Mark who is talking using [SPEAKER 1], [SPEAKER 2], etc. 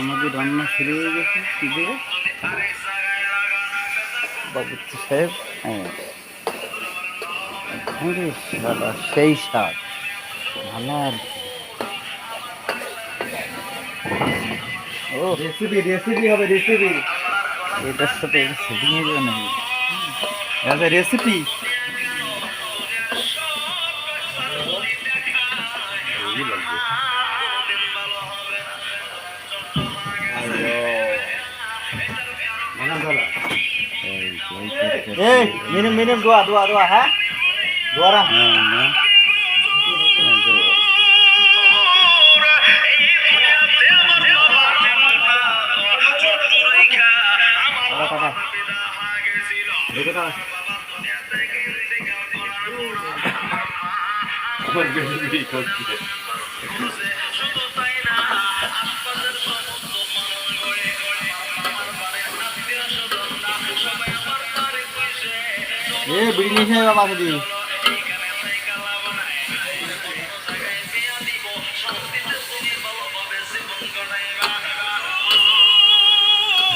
[SPEAKER 1] আমাদের রান্না শুরু হয়ে গেছে কি দেবে বাবুর্চি সাহেব। সেই স্বাদ ভালো আর ও রেসিপি রেসিপি হবে রেসিপি এটার সাথে সেটিং হয়ে যাবে নাকি রেসিপি মিনিম মিনিম দোয়া দোয়া দোয়া হ্যাঁ দোয়ারা বিড়ি নিয়ে বাবা